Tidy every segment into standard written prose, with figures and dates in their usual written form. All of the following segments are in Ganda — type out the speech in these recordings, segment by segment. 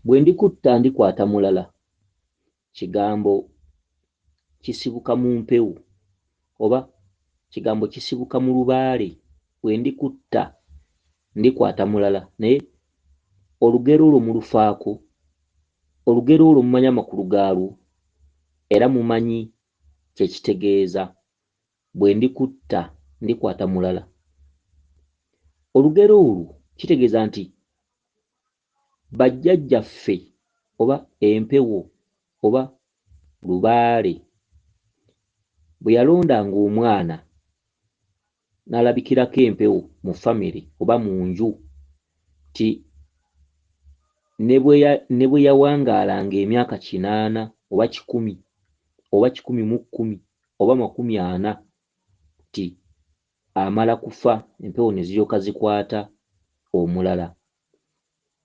Bwe ndikutta ndikwata mulala, kigambo kisibuka mu mpewo oba kigambo kisibuka mu lubaale. Bwe ndikutta ndikwata mulala, naye olugero olwo mulufaako, olugero olwo mumanyi amakulu gaalwo era mumanyi kye kitegeeza. Bwe ndikutta ndikwata mulala, olugero olwo kitegeeza nti bajjajjaffe oba empewo oba lubaale bwe yalondanga omwana n'alabikirako empewo mu famire oba mu nju ti ne bwe yawangaalanga emyaka 80 oba 100 oba 110 oba 40 ti amala kufa empewo ne ziryoka zikwata omulala.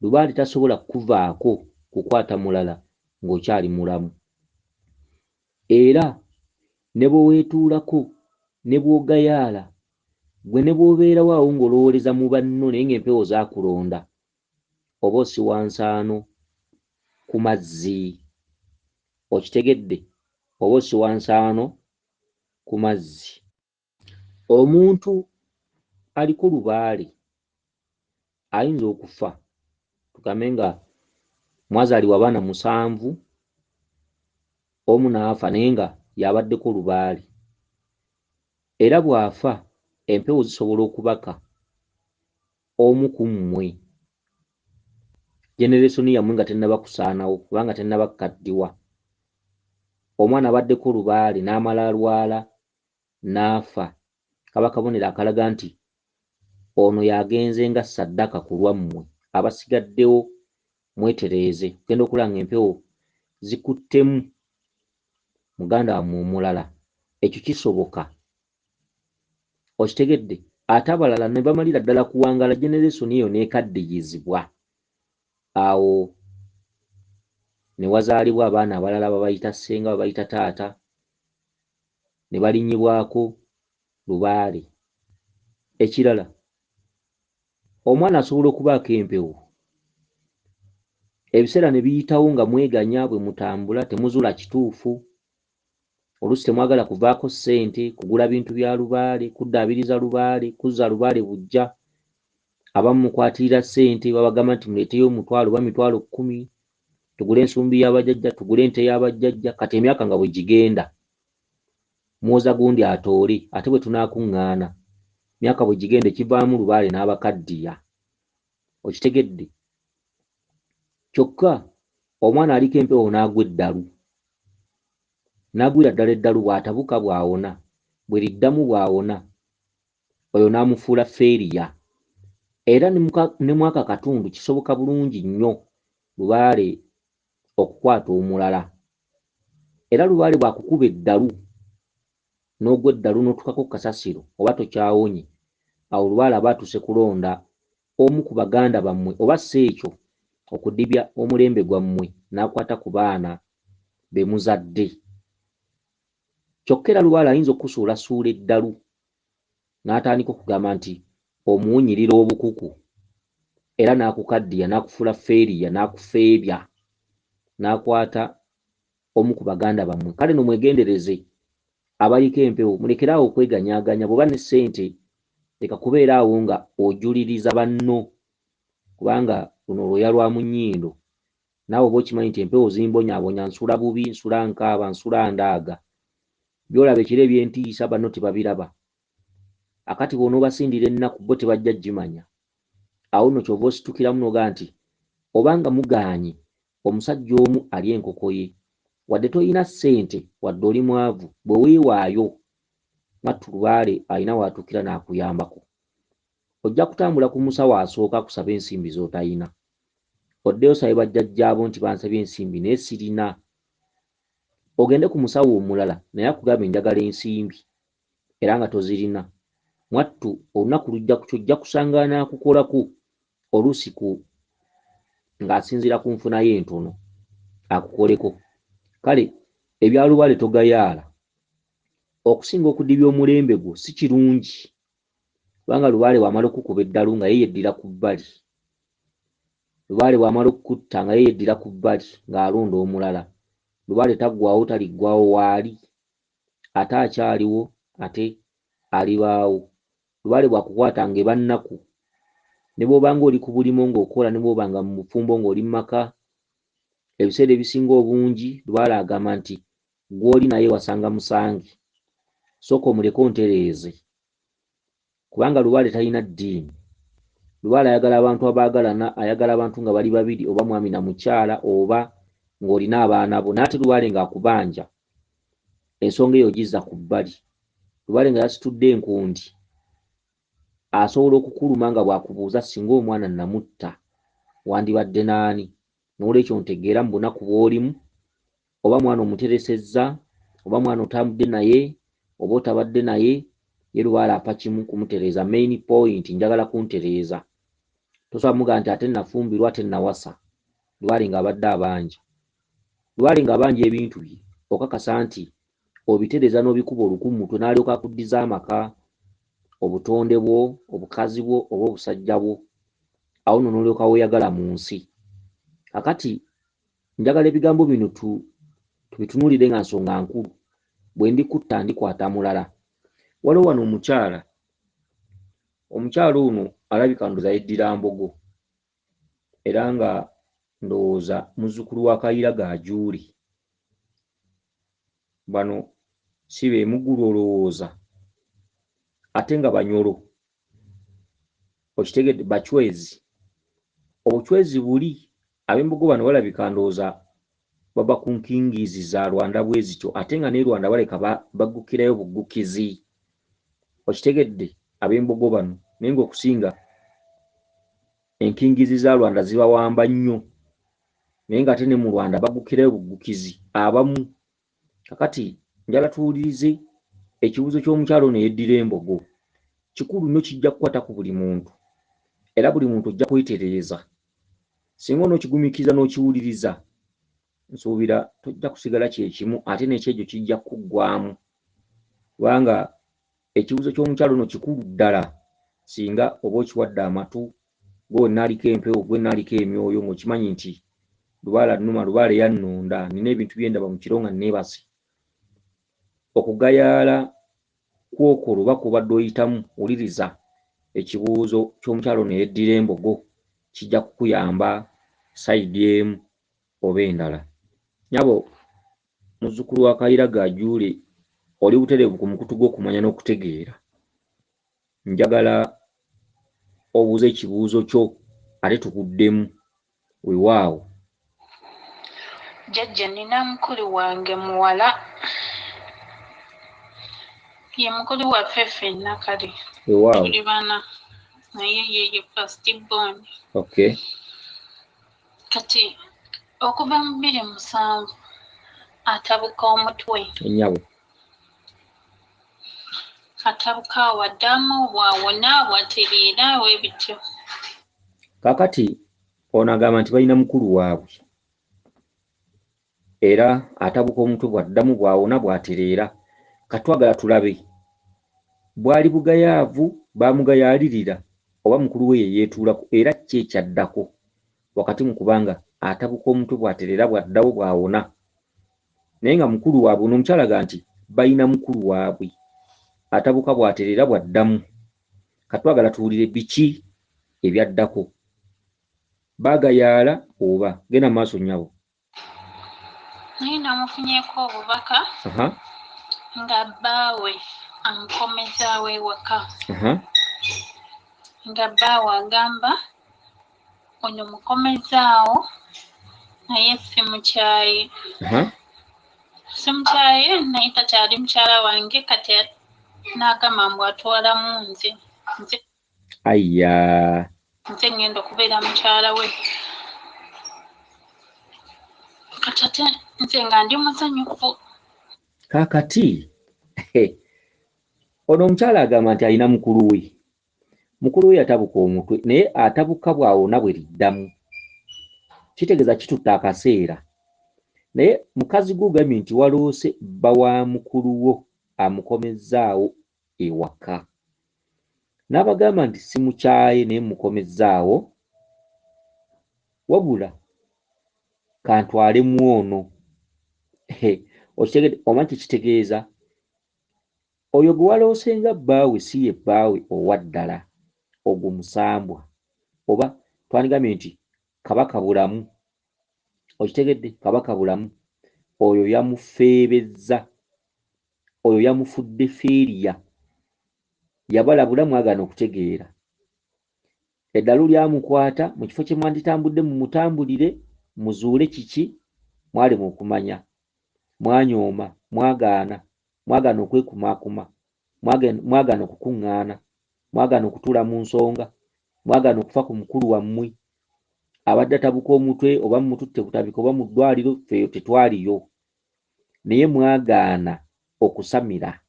Lubaale tasobola kuvaako kukwata mulala ng'okyali mulamu. Era ne bwe weetuulako ne bw'ogayaala, gwe ne bw'obeerawo awo ng'olowooleza mu banno naye ng'empewo zaakulonda, oba osiwa nsaano ku mazzi. Okitegedde? Oba osiwa nsaano ku mazzi. Omuntu aliko lubaale ayinza okufa. Tugambe nga mwazaalibwa abaana 7, omu n'afa naye nga yabaddeko lubaale. Era bw'afa empewo zisobola okubaka omu ku mmwe, generation yammwe nga tennaba kusaanawo kubanga tennaba kukaddiwa. Omwana abaddeko lubaale n'amala alwala n'afa, kaba kabonero akalaga nti ono yagenze nga ssaddaka ku lwammwe. Abasigaddewo mwetereeze, genda okulaba ng'empewo zikuttemu muganda wammwe omulala. Ekyo kisoboka. Okitegedde? Ate abalala ne bamalira ddala kuwangaala, generation eyo n'ekaddiyizibwa. Awo ne wazaalibwa abaana abalala babayita ssenga babayita taata, ne balinnyibwako lubaale. Ekirala, omwana asobola okubaako empewo, ebiseera ne biyitawo nga mweganya bwe mutambula temuzula kituufu, oluusi temwagala kuvaako ssente kugula bintu bya lubaale, kuddaabiriza lubaale, kuzza lubaale bujja. Abamu mukwatirira ssente, babagamba nti muleeteyo 1000 oba 10,000 tugule ensumbi y'abajjajja, tugule ente y'abajjajja. Kati emyaka nga bwe gigenda muwoza gundi atoole, ate bwe tunaakuŋŋaana myaka bwe gigenda ekivaamu lubaale n'abakaddiya. Okitegedde? Kyokka omwana aliko empewo n'agwa eddalu, n'agwira ddala eddalu, bw'atabuka bw'awona, bwe liddamu bw'awona, oyo n'amufuula feeriya. Era ne mwaka katundu kisoboka bulungi nnyo lubaale okukwata omulala. Era lubaale bw'akukuba eddalu n'ogwa eddalu n'otukako kasasiro oba tokyawonye, awo lubaale aba atuuse kulonda omu ku baganda bammwe oba si ekyo okudibya omulembe gwammwe n'akwata ku baana be muzadde. Kyokka era lubaale ayinza okusuulasuula eddalu n'atandika okugamba nti omuwunyirira obukuku, era n'akukaddiya n'akufuula feeriya n'akufeebya n'akwata omu ku baganda bammwe. Kale no mwegendereze abaliko empewo, mulekeraawo okweganyaaganya. Bw'oba ne ssente leka kubeera awo nga ojuliriza banno, kubanga luno lwoya lwa mu nnyindo. Naawe oba okimanyi nti empewo zimbonyaabonya, nsula bubi, nsula nkaaba, nsula ndaaga. Byolaba ekiro ebyentiisa banno tebabiraba. Akati bw'onoobasindira ennaku bo tebajja gimanya. Awo nno kyova ositukiramu n'ogaa nti obanga mugaanye omusajja omu ali enkoko ye, wadde toyina ssente, wadde oli mwavu, bwe weewaayo mwattu lubaale alina w'atuukira n'akuyambako. Ojja kutambula ku musawo asooka akusaba ensimbi z'otayina, oddeyo osabe bajjajjaabo nti bansabye ensimbi naye sirina. Ogende ku musawo omulala naye akugambe njagala ensimbi era nga tozirina. Mwattu olunaku lujja ku kyojja kusanga n'akukolako oluusi ng'asinziira ku nfuna ye entono akukoleko. Kale ebya lubaale togayaala. Okusinga okudibya omulembe gwo si kirungi, kubanga lubaale wamala okukuba eddalu nga ye yeddira ku bbali. Lubaale bw'amala okukutta nga ye yeddira ku bbali ng'alonda omulala. Lubaale taggwaawo taliggwaawo waali, ate akyaliwo ate alibaawo. Lubaale bw'akukwata ng'eba nnaku, ne bw'oba ng'oli ku bulimo ng'okola, ne bw'oba nga mu bufumbo ng'oli mu maka, ebiseera ebisinga obungi Lubaale agamba nti gw'oli naye wasanga musange, sooka omuleke ontereeze. Kubanga Lubaale talina ddiini. Lubaale ayagala abantu abaagalana, ayagala abantu nga bali babiri, oba mwami na mukyala, oba ng'olina abaana bo. Naye ate Lubaale ng'akubanja, ensonga eyo gizza ku bbali. Lubaale nga yasitudde enkundi, asobola okukuluma nga bw'akubuuza singa omwana namutta wandibadde n'ani? N'olwekyo ntegeera mu bunaku bw'olimu, oba mwana omuteresezza, oba mwana otambudde naye, oba otabadde naye, ye Lubaale apa kimu kumutereeza. Main point, njagala kuntereeza. Tosobola mugaa nti ate nafumbirwa ate nawasa. Lubaale ng'abadde abanja. Lubaale ng'abanja ebintu bye, okakasa nti obitereeza n'obikuba olukumu mutwe, n'alyoka akuddiza amaka, obutonde bwo, obukazi bwo, oba obusajja bwo. Awo nno n'olyoka weeyagala mu nsi. Kakati njagala ebigambo bino tubitunuulire nga nsonga nkulu. Bwe ndikutta ndikwata mulala. Waliwo wano omukyala. Omukyala ono alabika ndowooza yeddira mbogo, era nga ndowooza muzzukulu wa Kayiraga Ajuuli. Bano si beemugulu olowooza, ate nga Banyolo. Okitegedde? Bachwezi. Obuchwezi buli, ab'embogo bano balabika ndowooza baba ku nkingiizi za Rwanda bwe zityo, ate nga ne Rwanda baleka baggukirayo buggukizi. Okitegedde? Ab'embogo bano, naye ng'okusinga enkingiizi za Rwanda zibawamba nnyo, naye ng'ate ne mu Rwanda baggukirayo buggukizi abamu. Kakati njala tuwulirize ekibuuzo ky'omukyalo ono yeddira embogo. Kikulu nnyo, kijja kukwata ku buli muntu, era buli muntu ojja kwetereeza. Singa onookigumiikiriza n'okiwuliriza, nsuubira tojja kusigala kyekimu, ate n'ekyegyo kijja kuggwaamu. Kubanga ekibuuzo ky'omukyalo ono kikulu ddala, singa oba okiwadde amatu, gwe naaliko empewo, gwe naaliko emyoyo, ng'okimanyi nti Lubaale annuma, Lubaale yannonda, nina ebintu bye ndaba mu kiro nga neebase. Okugayaala kw'okwo oba kubadde oyitamu, wuliriza ekibuuzo ky'omukyalo ono yeddira embogo, kijja kukuyamba sayidi emu oba endala. Nyabo, muzzukulu wa Kayiraga Ajuule, oli butereevu ku mukutu gw'okumanya n'okutegeera. Njagala obuuze ekibuuzo kyo ate tukuddemu weewaawo. Jjajja, nina mukulu wange muwala, ye mukulu waffe ffenna kale. Weewaawo. Tuli bana, naye ye first born. Okay. Kati okuva mu 2007 atabuka omutwe. Ennyabo. Atabuka awaddamu, bw'awona bw'atereera weebityo. Kaakati ono agamba nti balina mukulu waabwe, era atabuka omutwe, bw'addamu, bw'awona bw'atereera. Katwagala tulabe, bwali bugayaavu baamugayaalirira, oba mukulu we ye yeetuulako, era ki ekyaddako wakati mu kubanga atabuka omutwe, bw'atereera, bw'addawo, bw'awona. Naye nga mukulu waabwe n'omukyala aga nti balina mukulu waabwe, atabuka bw'atereera, bw'addamu. Katwagala tuwulire biki ebyaddako, baagayaala oba genda mu maaso nnyabo. Naye namufunyeeko obubaka nga bbaawe amukomezaawo ewaka. Nga bbaawe agamba ono mukomezaawo naye simukyaye. Simukyaye naye takyali mukyala wange, kati n'agamba mbu atwalamu nze. Ayya. Nze ngenda okubeera mukyala we. Kati ate nze nga ndi musanyufu. Kaakati ono omukyala agamba nti alina mukulu we. Mukulu we yatabuka omutwe, naye atabuka bw'awona bwe liddamu. Kitegeeza kitutta akaseera. Naye mukazi gwe ogambye nti waloose bba wa mukulu wo amukomezzaawo ewaka. N'abagamba nti simukyaye naye mukomezzaawo wabula kantwalemu ono. Okitegedde omanyi kitegeeza oyo gwe waloosenga bbaawe si ye bbaawe owa ddala, ogwo musambwa oba twandigambye nti kabaka bulamu. Okitegedde, kabaka bulamu oyo yamufeebezza, oyo yamufudde feeriya, yabalabula mwagaana okutegeera. Eddalu lyamukwata mu kifo kye mwanditambudde mumutambulire muzuule kiki mwalema okumanya, mwanyooma, mwagaana okwekumaakuma, mwagaana okukuŋŋaana, mwagaana okutuula mu nsonga, mwagaana okufa ku mukulu wammwe abadde atabuka omutwe oba mumututte butabika oba mu ddwaliro, feeyo tetwaliyo, naye mwagaana okusamira,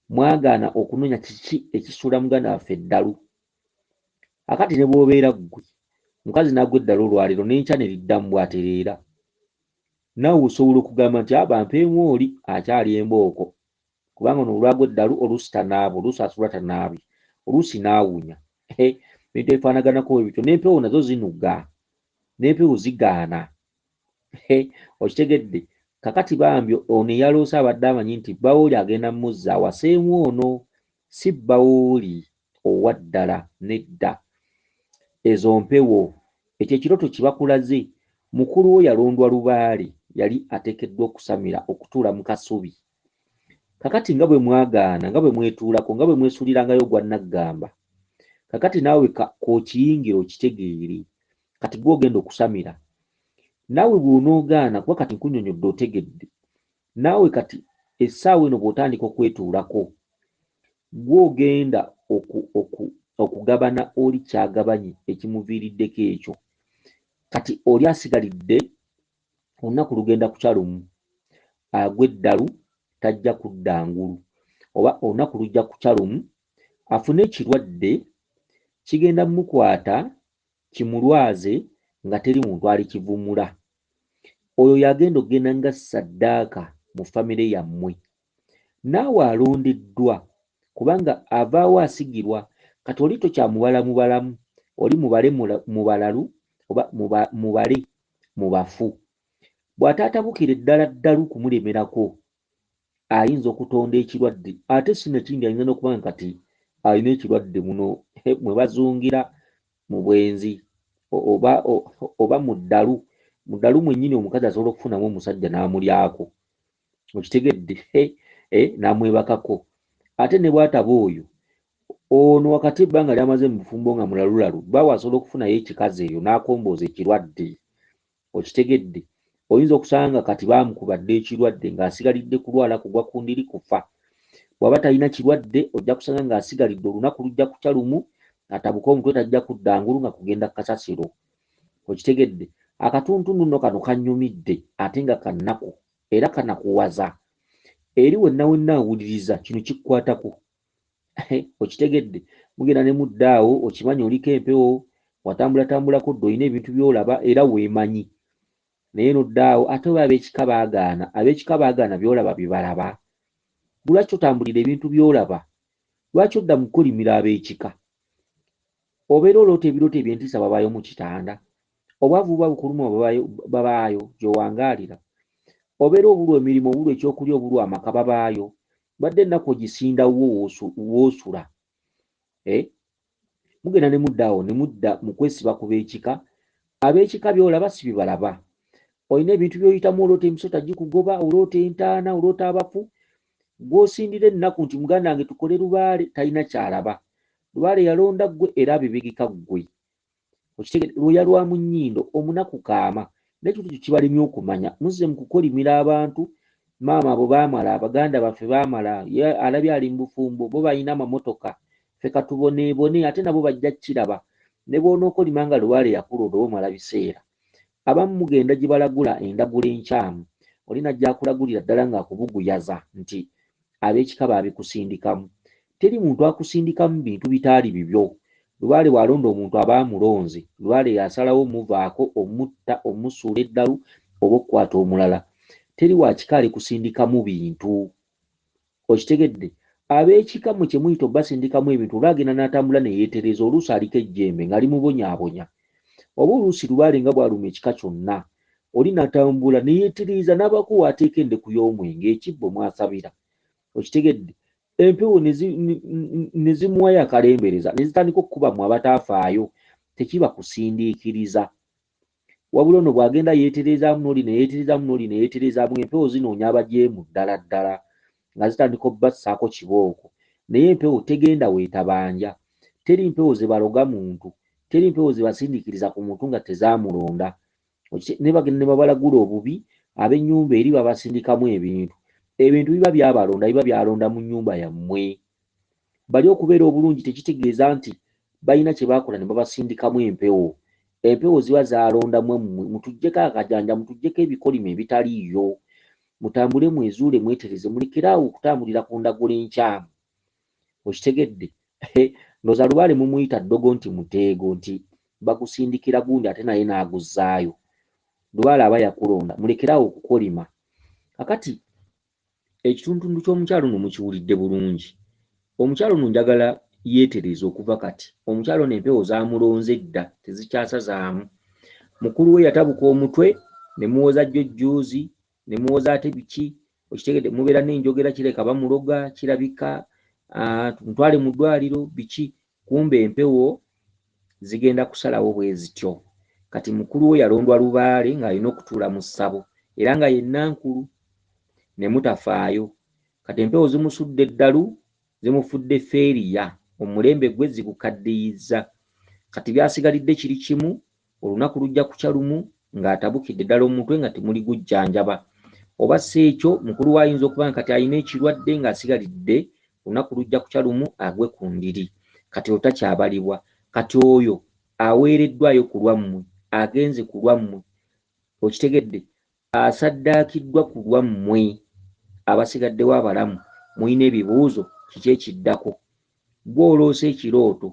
mwagaana okunoonya kiki ekisuula muganda waffe eddalu. Akati ne bw'obeera ggwe mukazi n'agwa eddalu olwaliro n'enkya ne liddamu bw'atereera, naawe osobola okugamba nti bampeemu oli akyali embooko, kubanga ono olwagwa eddalu oluusi tanaaba, oluusi asula tanaabye, oluusi naawunya. Ebintu ebifaanaganako ebityo, n'empewo nazo zinuga, n'empewo zigaana. Okitegedde, kakati bambi ono eyaloose abadde amanyi nti bbawooli agenda muzza awaseemu ono, si bbawooli owa ddala, nedda. Ezo mpewo, ekyo ekirooto kibakulaze. Mukulu wo yalondwa Lubaale, yali ateekeddwa okusamira okutuula mu kasubi. Kakati nga bwe mwagaana, nga bwe mwetuulako, nga bwe mwesuulirangayo gwa Naggamba, kakati naawe k'okiyingira okitegeere, kati gwe ogenda okusamira. Naawe bw'onoogaana, kuba kati nkunnyonnyodde otegedde, naawe kati essaawa eno bw'otandika okwetuulako, gwe ogenda okugabana oli kyagabanye ekimuviiriddeko ekyo. Kati oli asigalidde olunaku lugenda kukya lumu, agwa eddalu tajja kudda ngulu, oba olunaku lujja kukya lumu afune ekirwadde kigenda mmukwata kimulwaze nga teri muntu alikivumula. Oyo yagenda okgenda nga ssaddaaka mu famire yammwe. Naawe alondeddwa kubanga avaawo asigirwa. Kati oli tokyamubalamu, oli mubale mu balalu oba mubale mu bafu. Bw'ataatabukira eddala ddalu kumulemerako, ayinza okutonda ekirwadde, ate sinakindi ayinza n'okuba kati alina ekirwadde muno mwe bazungira mu bwenzi oba mu ddalu. Mu ddalu mwennyini omukazi asobola okufunamu omusajja n'amulyako, okitegedde, n'amwebakako. Ate ne bw'ataba oyo, ono wakati ebbanga lyamaze mu bufumbo nga mulalulalu, baawe asobola okufunayo ekikazi eyo n'akombooza ekirwadde, okitegedde. Oyinza okusanga kati baamukubadde ekirwadde ng'asigalidde kulwala kugwa ku ndiri kufa. Bw'aba talina kirwadde ojja kusanga ng'asigalidde olunaku lujja kukya lumu, atabuka omutwe tajja kudda ngulu nga kugenda kasasiro, okitegedde. Akatuntuntu nno kano kannyumidde ate nga kannaku era kanakuwaza. Eri wenna awuliriza kino kikkwatako, okitegedde. Mugenda ne muddaawo, okimanyi oliko empewo, watambulatambulako dde olina ebintu by'olaba era weemanyi. Naye noddaawo ate oba ab'ekika baagaana, ab'ekika baagaana by'olaba bye balaba. Lwaki otambulira ebintu by'olaba? Lwaki odda mu kukolimira ab'ekika? Obeera oloota ebirooto eby'entiisa babaayo mu kitanda, obwavu buba bukuluma babaayo gy'owangaalira, obeera obulwa emirimu, obulwa ekyokulya, obulwa amaka babaayo, badde ennaku ogisindawo woosula. Mugenda ne muddaawo ne mudda mu kwesiba ku b'ekika. Ab'ekika by'olaba si bibalaba. Olina ebintu by'oyitamu, oloota emisota gikugoba, oloota entaana, oloota abafu, gw'osindira ennaku nti muganda wange tukole Lubaale, talina kyalaba. Lubaale yalonda ggwe era abibegeka ggwe. Lwoya lwa mu nnyindo omunaku kaama. N'ekyo kibalemye okumanya. Muzze mu kukolimira abantu, maama abo baamala, abaganda baffe baamala, ye alabye ali mu bufumbo, bo balina amamotoka, ffe katuboneebone, ate nabo bajja kiraba. Ne bw'onookolima nga Lubaale yakulonda oba omala biseera. Abamu mugenda gye balagula endagula enkyamu, oli najja akulagulira ddala ng'akubuguyaza nti ab'ekika baabikusindikamu. Teri muntu akusindikamu bintu bitaali bibyo. Lubaale bw'alonda omuntu aba amulonze. Lubaale yasalawo omuvaako, omutta, omusuula eddalu oba okukwata omulala. Teri wa kika alikusindikamu bintu, okitegedde. Ab'ekika mu kye muyita obbasindikamu ebintu, olwagenda n'atambula ne yeetereza, oluusi aliko ejjembe ng'ali mubonyaabonya. oba oluusi lubaale nga bw'aluma ekika kyonna oli natambula neyeetereza n'abakuwa ateeka endeku y'omwenge ekibbo mwasabira okitegedde empewo ne zimuwayo akalembereza ne zitandika okukuba mu abatafaayo tekiba kusindiikiriza wabula ono bw'agenda yeeterezaamu n'oli neyeeterezaamu n'oli neyeeterezaamu empewo zinoonya abajeemu ddala ddala nga zitandika obbassaako kibooko naye empewo tegenda weetabanja teri mpewo ze baloga muntu teri mpewo ze basindiikiriza ku muntu nga tezaamulonda ne bagenda ne babalagula obubi ab'ennyumba eri babasindikamu ebintu biba byabalonda biba byalonda mu nnyumba yammwe bali okubeera obulungi tekitegeeza nti balina kye baakola ne babasindikamu empewo ziba zaalondamu mmwe mutuggyeko akajanja mutuggyeko ebikolimo ebitaliiyo mutambule mwezuule mwetereze mulekeraawo okutambulira ku ndagula enkyamu okitegedde ndooza lubaale mumuyita ddogo nti muteego nti bakusindikira gundi ate naye n'aguzzaayo lubaale aba yakulonda mulekeraawo okukolima kakati ekitundu ky'omukyalo no mukiwulidde bulungi omukyalo no njagala yeetereza okuva kati omukyalo n'empewo zaamulonze dda tezikyasazaamu mukulu we yatabuka omutwe ne muwoza jjojjoozi ne muwoza ate biki okitegedde mubeera n'enjogera kireka bamuloga kirabika tumutwale mu ddwaliro biki kumbe empewo zigenda kusalawo bwe zityo kati mukulu we yalondwa lubaale ng'alina okutuula mu ssabo era nga yennankulu ne mutafaayo kati empewo zimusudde eddalu zimufudde feeriya omulembe gwe zigukaddiyiza kati byasigalidde kiri kimu olunaku lujja kukya lumu ng'atabukidde ddala omutwe nga temuli gujjanjaba oba si ekyo mukulu we ayinza okuba kati alina ekirwadde ng'asigalidde olunaku lujja kukya lumu agwe ku ndiri kati otakyabalibwa kati oyo aweereddwayo ku lwammwe agenze ku lwammwe okitegedde asaddaakiddwa ku lwammwe abasigaddewo abalamu mulina ebibuuzo kiki ekiddako gw'oloosa ekirooto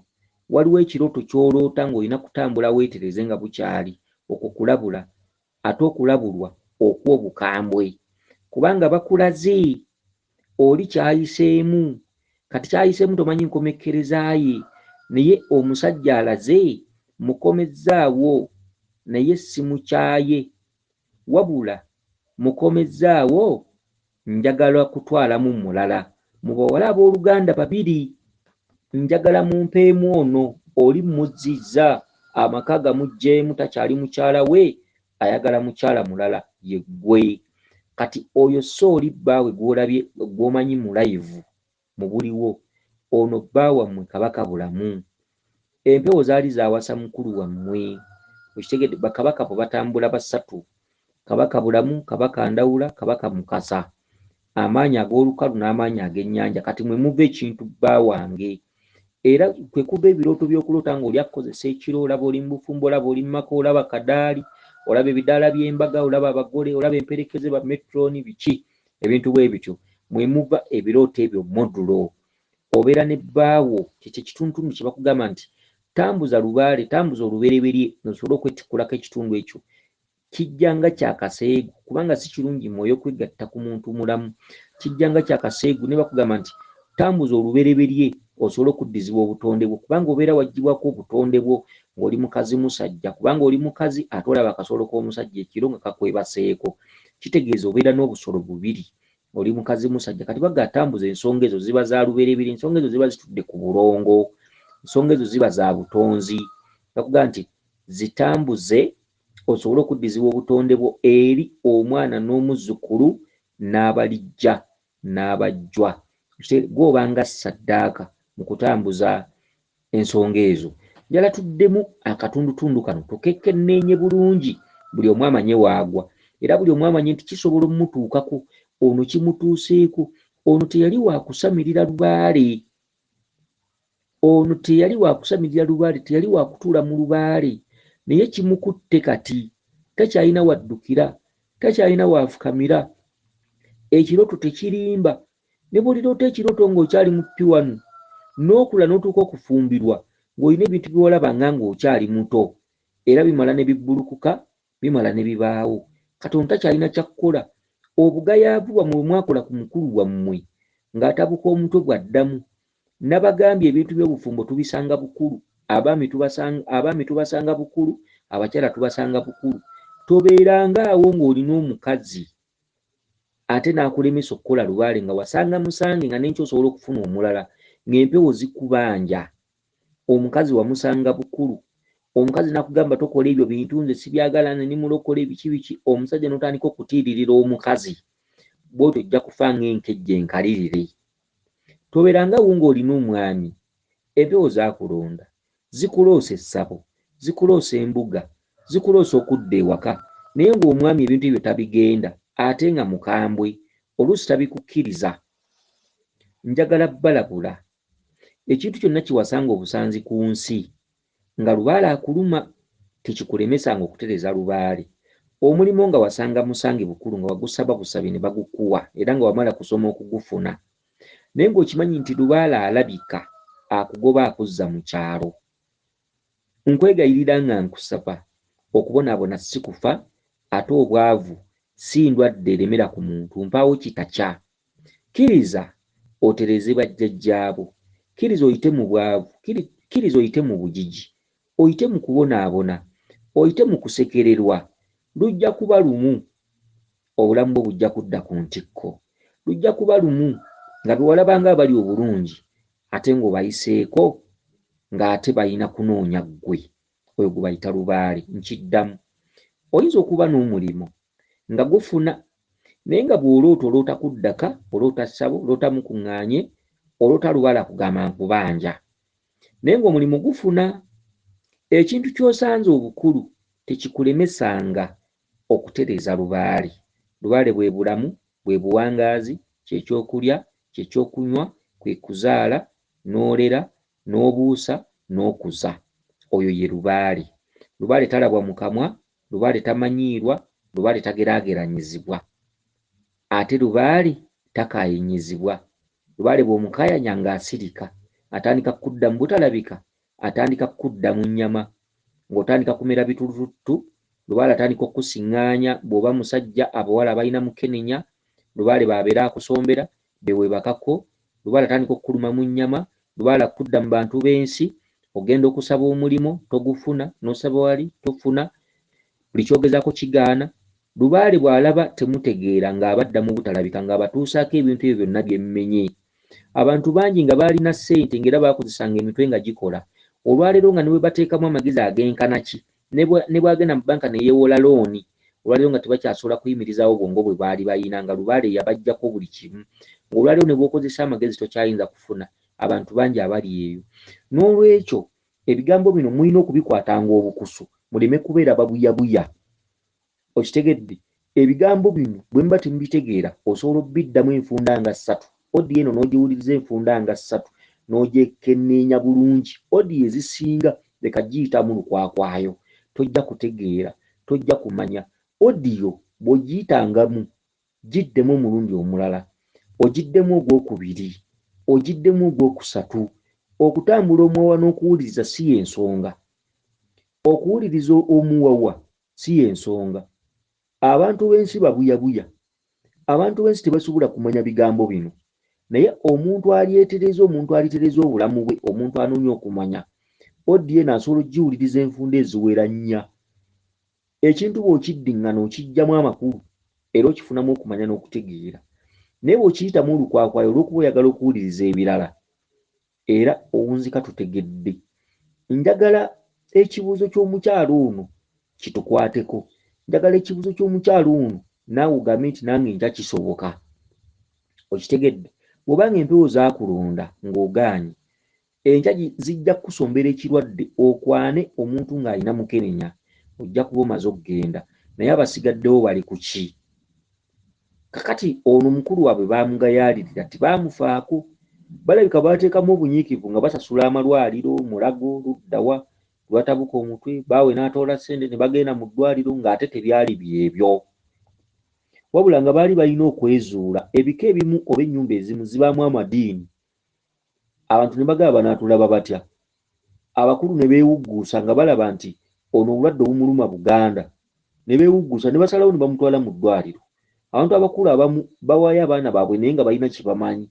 waliwo ekirooto ky'oloota ng'olina kutambula weetereze nga bukyali okwo kulabula ate okulabulwa okuwa obukambwe kubanga bakulaze oli kyayiseemu kati kyayiseemu tomanyi nkomekkerezaaye naye omusajja alaze mukomezzaawo naye si mukyaye wabula mukomezzaawo njagala kutwalamu mulala mu bawala abooluganda babiri njagala mumpeemu ono oli muzzizza amaka gamugjeemu takyali mukyala we ayagala mukyala mulala ye ggwe kati oyo so oli bbaawe gw'olabye gw'omanyi mu live mu buliwo ono bbaawammwe kabaka bulamu empewo zaali zaawasa mukulu wammwe okitegedde bakabaka bwe batambula basatu kabaka bulamu kabaka ndawula kabaka mukasa amaanyi ag'olukalu n'amaanyi ag'ennyanja kati mwe muva ekintu bba wange era kwe kuba ebirooto by'okuloota ng'oli akukozesa ekiro olaba oli mu bufumbo olaba oli mu maka olaba kadaali olaba ebidaala by'embaga olaba abagole olaba emperekeze ba metroni biki ebintu bwe bityo mwe muva ebirooto ebyo modulo obeera ne bbaawo kyekyo ekitundu kye bakugamba nti tambuza lubaale tambuza olubereberye nosobole okwetikkulako ekitundu ekyo kijjanga kyakaseegu kubanga si kirungi mwoyo kwegatta ku muntu mulamu kijjanga kyakaseegu ne bakugamba nti tambuza olubereberye osobola okuddizibwa obutonde bwo kubanga obeera waggyibwako obutonde bwo ng'oli mukazi musajja kubanga oli mukazi ate olaba akasolo k'omusajja ekiro nga kakwebaseeko kitegeeza obeera n'obusolo bubiri oli mukazi musajja kati bagatambuza ensonga ezo ziba za lubereberye ensonga ezo ziba zitudde ku bulongo ensonga ezo ziba za butonzi bakugamba nti zitambuze osobola okuddizibwa obutonde bwo eri omwana n'omuzzukulu n'abalijja n'abajjwa gw'obanga saddaaka mu kutambuza ensonga ezo njala tuddemu akatundutundu kano tukekenneenye bulungi buli omu amanye waagwa era buli omu amanye nti kisobola omutuukako ono kimutuuseeko ono teyali waakusamirira lubaale ono teyali waakusamirira lubaale teyali waakutuula mu lubaale naye kimukutte kati takyalina waddukira takyalina waafukamira ekirooto tekirimba ne bw'oliroota ekirooto ng'okyali mu piwanu n'okula n'otuuka okufumbirwa ng'olina ebintu by'olabanga ng'okyali muto era bimala ne bibbulukuka bimala ne bibaawo kati ono takyalina kyakkola obugayaavu bwammwe bwe mwakola ku mukulu wammwe ng'atabuka omutwe bwaddamu nabagambye ebintu by'obufumbo tubisanga bukulu abaami tubasanga bukulu abakyala tubasanga Bukulu, tobeerangaawo ng'olina omukazi ate n'akulemesa okukola lubaale nga wasanga musange nga n'enkyo osobola okufuna omulala ng'empewo zikubanja. Omukazi wamusanga Bukulu, omukazi n'akugamba tokola ebyo bintu nze sibyagala ne mulokole biki, omusajja n'otandika okutiiririra omukazi, bw'otyo ojja kufa ng'enkejje enkalirire. Tobeerangaawo ng'olina omwami, empewo zaakulonda, zikuloosa essabo, zikuloosa embuga, zikuloosa okudda ewaka, naye ng'omwami ebintu ebyo tabigenda ate nga mukambwe, oluusi tabikukkiriza. Njagala balabula, ekintu kyonna kiwasanga obusanzi ku nsi nga lubaale akuluma tekikulemesanga okutereza lubaale. Omulimo nga wasanga musange Bukulu nga wagusaba busabe ne bagukuwa era nga wamala kusoma okugufuna, naye ng'okimanyi nti lubaale alabika akugoba akuzza mu kyalo. Nkwegayirira nga nkusaba okubonaabona si kufa ate obwavu si ndwadde eremera ku muntu, mpaawo kitakya. Kkiriza otereze bajjajjaabo, kkiriza oyite mu bwavu, kkiriza oyite mu bugigi, oyite mu kubonaabona, oyite mu kusekererwa. Lujja kuba lumu obulamu bwo bujja kudda ku ntikko, lujja kuba lumu nga bewalabanga abali obulungi ate ng'obayiseeko ng'ate balina kunoonya ggwe. Oyo gwe bayita lubaale. Nkiddamu, oyinza okuba n'omulimo nga gufuna naye nga bw'oloota oloota kuddaka, oloota ssabo, oloota mukuŋŋaanye, oloota lubaale akugamba nkubanja, naye ng'omulimu gufuna. Ekintu ky'osanze obukulu tekikulemesanga okutereeza lubaale. Lubaale bwe bulamu, bwe buwangaazi, kyekyokulya, kyekyokunywa, kwe kuzaala, n'olera, n'obuusa, n'okuza. Oyo ye lubaale. Lubaale talabwa mu kamwa, lubaale tamanyiirwa, lubaale tageraageranyizibwa, ate lubaale takaayinyizibwa. Lubaale bw'omukaayanya ng'asirika atandika kudda mu butalabika, atandika kudda mu nnyama, ng'otandika kumera bitulututtu. Lubaale atandika okusiŋŋaanya, bw'oba musajja abawala balina mukenenya, lubaale b'abeera akusombera bewebakako. Lubaale atandika okkuluma mu nnyama, lubaale akudda mu bantu b'ensi, ogenda okusaba omulimo togufuna, n'osaba wali tofuna, buli kyogezaako kigaana. Lubaale bw'alaba temutegeera ng'abadda mu butalabika ng'abatuusaako ebintu ebyo byonna bye mmenye. Abantu bangi nga baalina ssente ng'era baakozesanga emitwe nga gikola, olwaleero nga ne bwe bateekamu amagezi ag'enkana ki, ne bw'agenda mu banka ne yeewola looni, olwaleero nga tebakyasobola kuyimirizaawo bwongo bwe baali bayina, nga lubaale yabaggyako buli kimu. Olwaleero ne bw'okozesa amagezi tokyayinza kufuna. Abantu bangi abali eyo. N'olwekyo ebigambo bino mulina okubikwatanga obukusu, muleme kubeera babuyabuya. Okitegedde? Ebigambo bino bwe muba temubitegeera osobola obbiddamu enfunda nga 3, odi eno n'ogiwuliriza enfunda nga 3, n'ogyekenneenya bulungi. Odi ezisinga leka giyitamu lukwakwayo, tojja kutegeera, tojja kumanya. Odiyo bw'ogiyitangamu giddemu omulundi omulala, ogiddemu ogwokubiri, ogiddemu ogwokusatu. Okutambula omuwawa n'okuwuliriza si y'ensonga, okuwuliriza omuwawa si y'ensonga. Abantu b'ensi babuyabuya, abantu b'ensi tebasobola kumanya bigambo bino, naye omuntu alyetereza, omuntu alitereza obulamu bwe, omuntu anoonya okumanya, odi eno asobola ogiwuliriza enfunda eziwera 4. Ekintu bw'okiddiŋŋana okijjamu amakulu era okifunamu okumanya n'okutegeera, naye bw'okiyitamu olukwakwayo olw'okuba oyagala okuwuliriza ebirala, era owunzika tutegedde. Njagala ekibuuzo ky'omukyalo ono kitukwateko. Njagala ekibuuzo ky'omukyalo ono naawe ogambe nti nange nja kisoboka. Okitegedde? Bw'obanga empewo zaakulonda ng'ogaanye, enkya zijja kukusombera ekirwadde okwane omuntu ng'alina mukenenya, ojja kuba omaze okugenda, naye abasigaddewo bali ku ki? Kakati ono mukulu waabwe baamugayaalirira tibaamufaako, balabika baateekamu obunyiikivu nga basasula amalwaliro, mulago, luddawa, lwatabuka omutwe, baawe n'atoola ssente ne bagenda mu ddwaliro ng'ate tebyali byebyo. Wabula nga baali balina okwezuula, ebika ebimu oba ennyumba ezimu zibaamu amadiini. Abantu ne bagaba banaatulaba batya? Abakulu ne beewugguusa nga balaba nti ono obulwadde obumuluma Buganda, ne beewugguusa ne basalawo ne bamutwala mu ddwaliro. Abantu abakulu abamu bawaayo abaana baabwe naye nga balina kye bamanyi,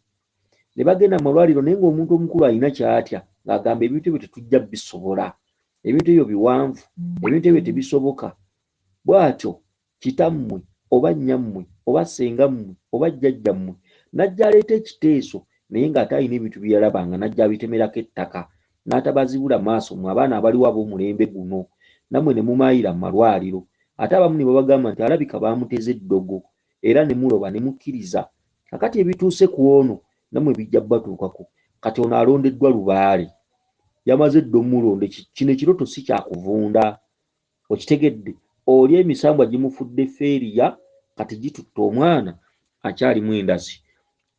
ne bagenda mu malwaliro naye ng'omuntu omukulu alina ky'atya ng'agamba ebintu ebyo tetujja bisobola. ebintu ebyo biwanvu, ebintu ebyo tebisoboka. Bw'atyo kitammwe oba nnyammwe oba ssengammwe oba jjajjammwe n'ajja aleeta ekiteeso naye ng'ate alina ebintu bye yalabanga n'ajja abitemerako ettaka n'atabazibula maaso mmwe abaana abaliwo ab'omulembe guno, nammwe ne mumaayira mu malwaliro. Ate abamu ne babagamba nti alabika baamuteze eddogo era ne muloba ne mukkiriza. Kakati ebituuse ku ono nammwe bijja bbatuukako. Kati ono alondeddwa Lubaale, yamaze dda omulonde. Kino ekiroto si kyakuvunda, okitegedde? Oli emisambwa gimufudde feeriya, kati gitutte omwana akyalimu endasi.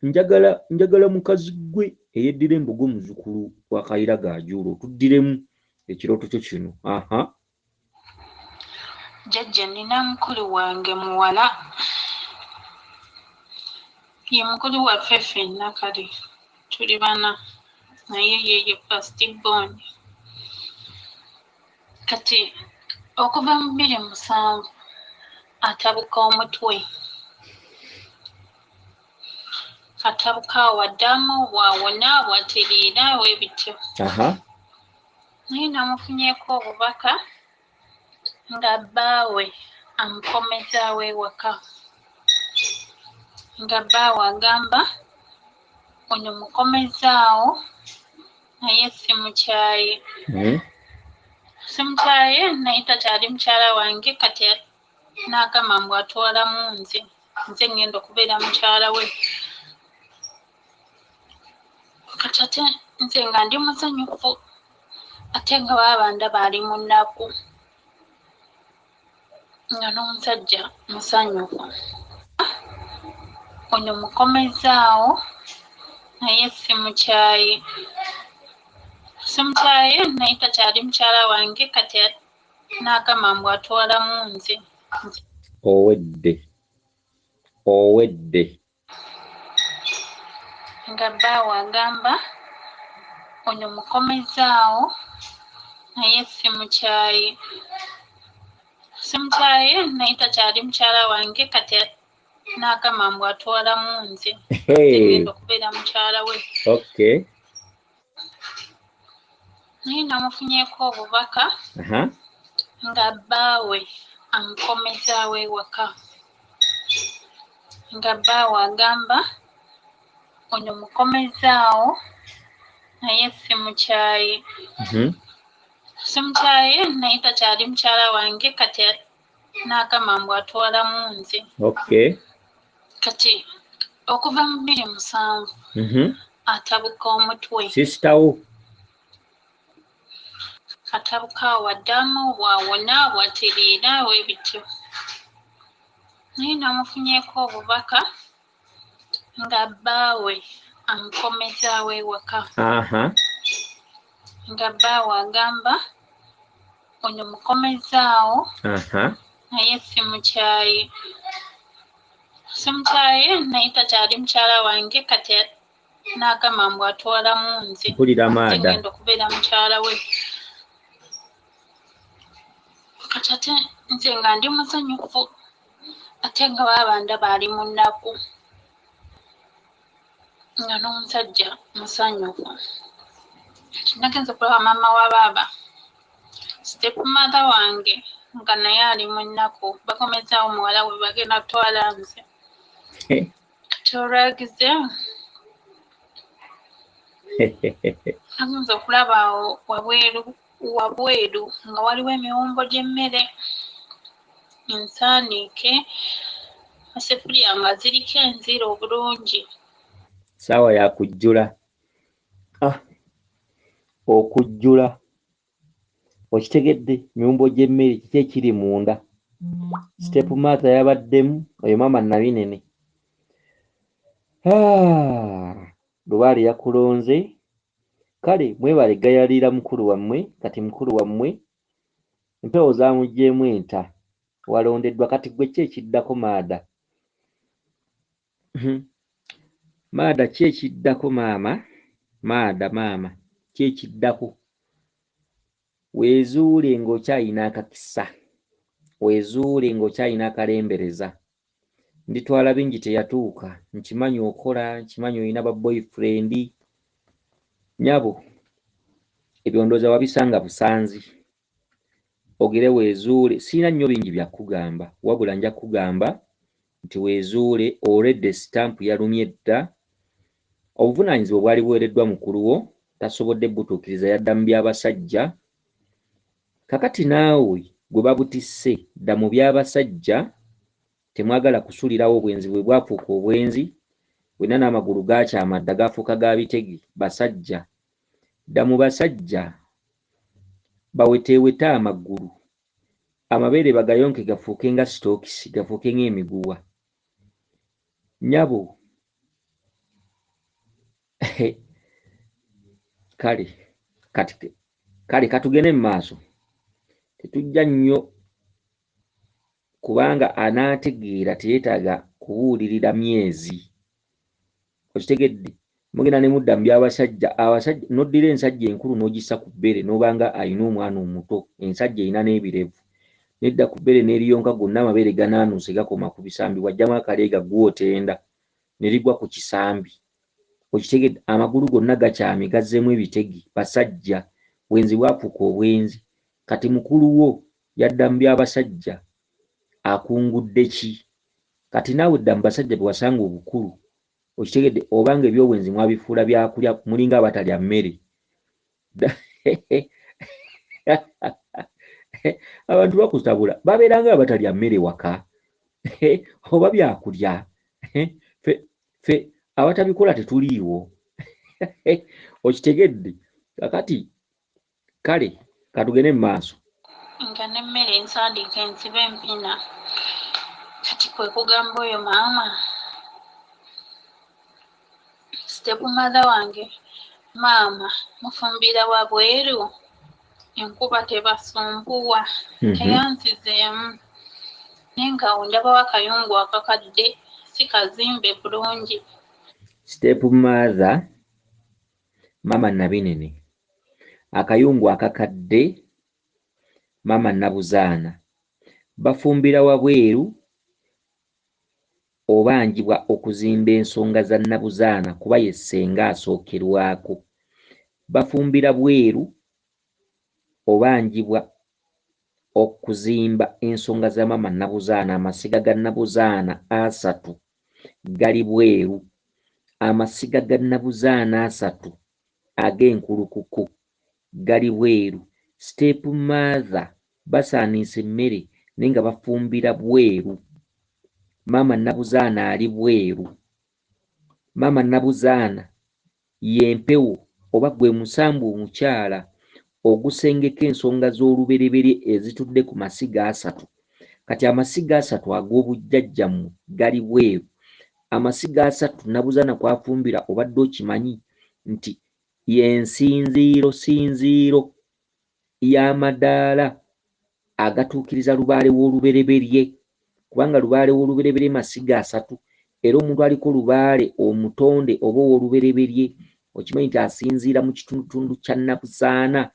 Njagala mukazi gwe eyeddira embogo muzzukulu wa Kayira Gaajuula otuddiremu ekiroto kyo kino. Jjajja, nina mukulu wange muwala, ye mukulu waffe ffenna, kale tuli bana, naye ye first born. Kati okuva mu 2007 atabuka omutwe, atabuka waddamu bwawona bwatereera weebityo. Naye namufunyeeko obubaka nga bbaawe amukomezaawo ewaka, nga bbaawe agamba ono mukomezaawo naye simukyaye. Simukyaye naye takyali mukyala wange, kati n'agamba mbu atwalamu nze ngenda okubeera mukyala we. Kati ate nze nga ndi musanyufu, ate nga baba ndaba ali mu nnaku, nga n'omusajja musanyufu. Ono mukomezaawo naye simukyaye. Simukyaye naye takyali mukyala wange, kati n'agamba mbu atwalamu nze. Owedde. Nga bbaawe agamba ono mukomezaawo naye simukyaye. Simukyaye naye takyali mukyala wange, kati n'agamba mbu atwalamu nze ngenda okubeera mukyala we. Naye namufunyeeko obubaka nga bbaawe amukomezaawo ewaka, nga bbaawe agamba ono mukomezaawo naye simukyaye. Simukyaye naye takyali mukyala wange, kati n'agamba mbu atwalamu nze. Kati okuva mu 2007 atabuka omutwe, atabuka waddamu bwawona bwatereera weebityo. Naye namufunyeeko obubaka nga bbaawe amukomezaawo ewaka, nga bbaawe agamba ono mukomezaawo naye simukyaye. Simukyaye naye takyali mukyala wange, kati n'agamba mbu atwalamu nze ngenda okubeera mukyala we. Kati ate nze nga ndi musanyufu, ate nga baba ndaba ali mu nnaku, nga n'omusajja musanyufu. Nagenze okulaba maama wa baaba, step mother wange, nga naye ali mu nnaku, bakomezaawo muwala we bagenda kutwala nze. Kati olwagize nagenze okulaba awo wabweru nga waliwo emiwumbo gy'emmere, ensaaniike, eseffuliya nga ziriko enziro obulungi. Saawa ya kujjula. Okujjula okitegedde? Miwumbo gy'emmere kiki ekiri munda? Step mother yabaddemu, oyo maama Nabinene. Lubaale yakulonze, kale mwebale gayalira mukulu wammwe. Kati mukulu wammwe empewo zaamuggyemu enta, walondeddwa. Kati gwe ki ekiddako Maada? Maada ki ekiddako maama? Maada maama ki ekiddako? Weezuule ng'okyalina akakisa, weezuule ng'okyalina akalembereza. Nditwala bingi teyatuuka, nkimanyi okola, nkimanyi olina ba boyfriend. Nyabo ebyo ndowooza wabisanga Busanzi. ogere weezuule. Sirina nnyo bingi bya kugamba, wabula nja kugamba nti weezuule, olwedde sitampu yalumye dda. Obuvunaanyizibwa bwali buweereddwa mukulu wo, tasobodde butuukiriza, yadda mu by'abasajja. Kakati naawe gwe babutisse, dda mu by'abasajja. Temwagala kusuulirawo obwenzi bwe bwafuuka obwenzi, bwena n'amagulu gakyama dda gaafuuka ga bitegi. Basajja, dda mu basajja, baweteewete amagulu, amabeere bagayonke gafuuke nga sitookisi, gafuuke ng'emiguwa. Nnyabo, kale katugende mu maaso. Tetujja nnyo kubanga anaategeera teyeetaaga kubuulirira myezi. Okitegedde? Mugenda ne mudda mu by'abasajja. Abasajja n'oddira ensajja enkulu n'ogissa ku bbere n'obanga ayina omwana omuto, ensajja erina n'ebirevu, nedda ku bbere n'eriyonka gonna amabeere ganaanuuse gakoma ku bisambi, wajjamu akaleega gw'otenda ne ligwa ku kisambi. Okitegedde? Amagulu gonna gakyamye gazzeemu ebitegi. Basajja, bwenzi bwafuuka obwenzi. Kati mukulu wo yadda mu by'abasajja, akungudde ki? Kati naawe dda mu basajja be wasanga obukulu. Okitegedde? Obanga ebyobwenzi mwabifuula byakulya, mulinga abatalya mmere. Abantu bakutabula babeeranga abatalya mmere waka oba byakulya. Ffe abatabikola tetuliiwo. Okitegedde? Kakati kale katugende mu maaso. Nga n'emmere ensandike ensibe empina. Kati kwe kugamba oyo maama, Stepmother wange, maama mufumbira wabweru, enkuba tebasumbuwa, teyansizeemu. Naye nga ndabawo akayungu akakadde, si kazimbe bulungi. Stepmother, maama Nabinene, akayungu akakadde, maama Nabuzaana, bafumbira wabweru obanjibwa okuzimba ensonga za Nabuzaana kuba ye ssenga asookerwako. Bafumbira bweru obanjibwa okuzimba ensonga za maama Nabuzaana. Amasiga ga Nabuzaana 3 gali bweru. Amasiga ga Nabuzaana 3 ag'enkulukuku gali bweru. Stepmother basaaniisa emmere naye nga bafumbira bweru. Maama Nabuzaana ali bweru. Maama Nabuzaana y'empewo oba gwe musambu omukyala ogusengeka ensonga z'olubereberye ezitudde ku masiga 3. Kati amasiga 3 ag'obujjajjammwe gali bweru. Amasiga 3 Nabuzaana kwafumbira obadde okimanyi nti y'ensinziiro y'amadaala agatuukiriza lubaale w'olubereberye, kubanga lubaale w'olubereberye masiga 3, era omuntu aliko lubaale omutonde oba ow'olubereberye okimanyi nti asinziira mu kitundutundu kya Nabuzaana.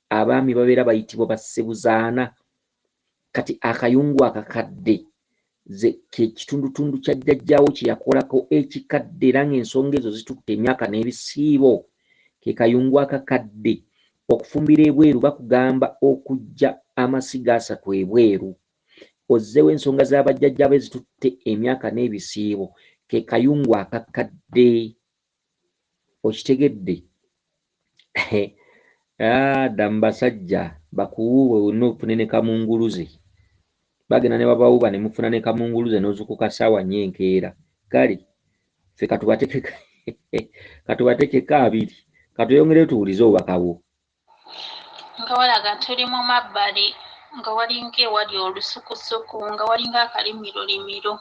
Abaami babeera bayitibwa Bassebuzaana. Kati akayungu akakadde ke kitundutundu kya jjajjaawo kye yakolako ekikadde era ng'ensonga ezo zitutte emyaka n'ebisiibo. Ke kayungu akakadde. Okufumbira ebweru bakugamba okujja amasiga 3 ebweru, ozzeewo ensonga z'abajjajjaabe ezitutte emyaka n'ebisiibo. Ke kayungu akakadde. Okitegedde? Dda mu basajja bakuwuuwe wonna ofune ne kamunguluze. Bagenda ne babawuuba ne mufuna ne kamunguluze n'ozukuka ssaawa nnyo enkeera. Kale ffe katubatekeko 2 katweyongere tuwulize obubaka bwo. Nga walaga tuli mu mabbali, nga walinga ewali olusukusuku, nga walinga akalimirolimiro.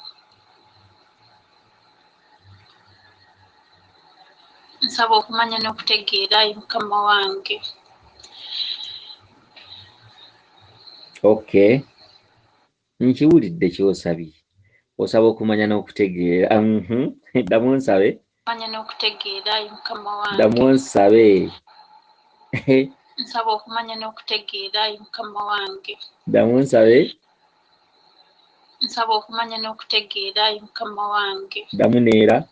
Nsaba okumanya n'okutegeera mukama wange. Okay. Nkiwulidde ky'osabye. Osaba okumanya n'okutegeera. Ddamu onsabe. Manya n'okutegeera mukama wange. Ddamu onsabe. Nsaba okumanya n'okutegeera mukama wange. Ddamu onsabe. Nsaba okumanya n'okutegeera mukama wange. Ddamu neera.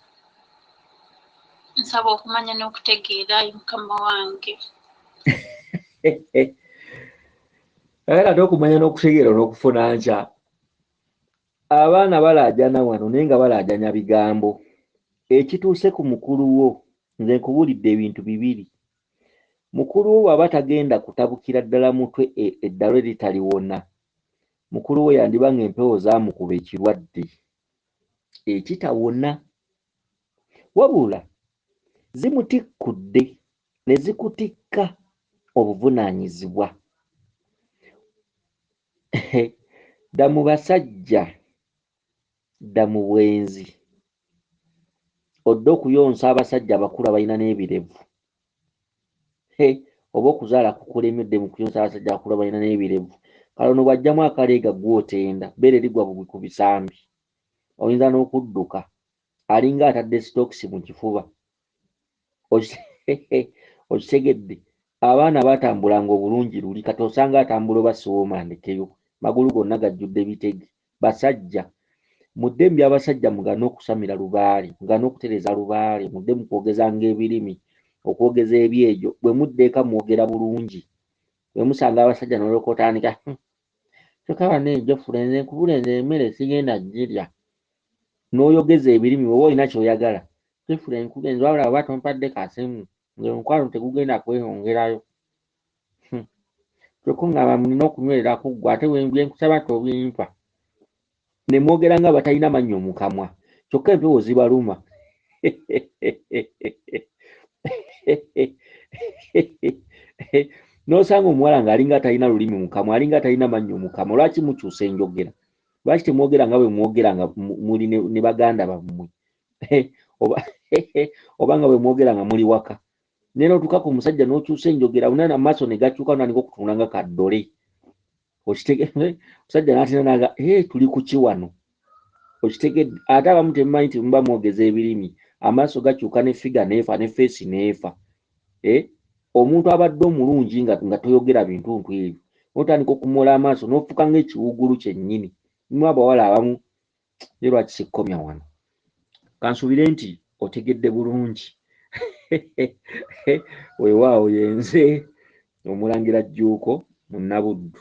Nsaba okumanya n'okutegeera mukama wange. era okumanya n'okutegeera n'okufuna nkya. Abaana balaajana wano naye nga balaajanya bigambo. Ekituuse ku mukulu wo, nze nkubuulidde ebintu bibiri. Mukulu wo bw'aba tagenda kutabukira ddala mutwe eddalo eritaliwona, mukulu wo yandiba ng'empewo zaamukuba ekirwadde ekitawona. Wabula zimutikkudde ne zikutikka obuvunaanyizibwa. Dda mu basajja, dda mu bwenzi, odde okuyonsa abasajja abakulu abalina n'ebirevu. Oba okuzaala kukulemedde mu kuyonsa abasajja abakulu abalina n'ebirevu. Kalono bw'ajjamu akaleega gw'otenda, bbeere ligwa bugwi ku bisambi. Oyinza n'okudduka alinga atadde sitookisi mu kifuba. Okitegedde? Abaana baatambulanga obulungi luli, kati osanga atambula oba siwoomandikeyo, magulu gonna gajjudde bitege. Basajja mudde mu by'abasajja mugane okusamira lubaale, mugane okutereza lubaale, mudde mu kwogezanga ebirimi, okwogeza ebyejo. Bwe muddeeka mwogera bulungi. Bwe musanga abasajja n'olyoka otandika, kyokka banneejo fulenze nkubulenze emmere sigenda girya. N'oyogeza ebirimi oba olina ky'oyagala. Kifule nkugenza wabula oba tompadde kasimu, nze omukwano tegugenda kweyongerayo. Kyokka ngamba nina okunywerera ku ggwe ate bye nkusaba tobimpa. Ne mwogera nga batalina mannyo mu kamwa, kyokka empewo zibaluma. N'osanga omuwala ng'alinga atalina lulimi mu kamwa, alinga atalina mannyo mu kamwa. Lwaki mukyusa enjogera? Lwaki temwogera nga bwe mwogera nga muli ne baganda bammwe? Oba nga bwe mwogera nga muli waka. Naye n'otuuka ku musajja n'okyusa enjogera, unana amaaso ne gakyuka n'aninga okutunula nga kaddole. Omusajja n'atina naga, tuli ku ki wano? Okitegedde? Ate abamu temumanyi nti muba mwogeza ebirimi, amaaso gakyuka ne ffiga n'efa ne feesi n'efa. Omuntu abadde omulungi nga toyogera bintuntu ebyo, n'otandika okumoola amaaso n'ofuuka ng'ekiwuugulu kyennyini. Mulimu abawala abamu, ye lwaki sikkomya wano? Kansuubire nti otegedde bulungi. Weewaawo yenze Omulangira Jjuuko mu Nnabuddu.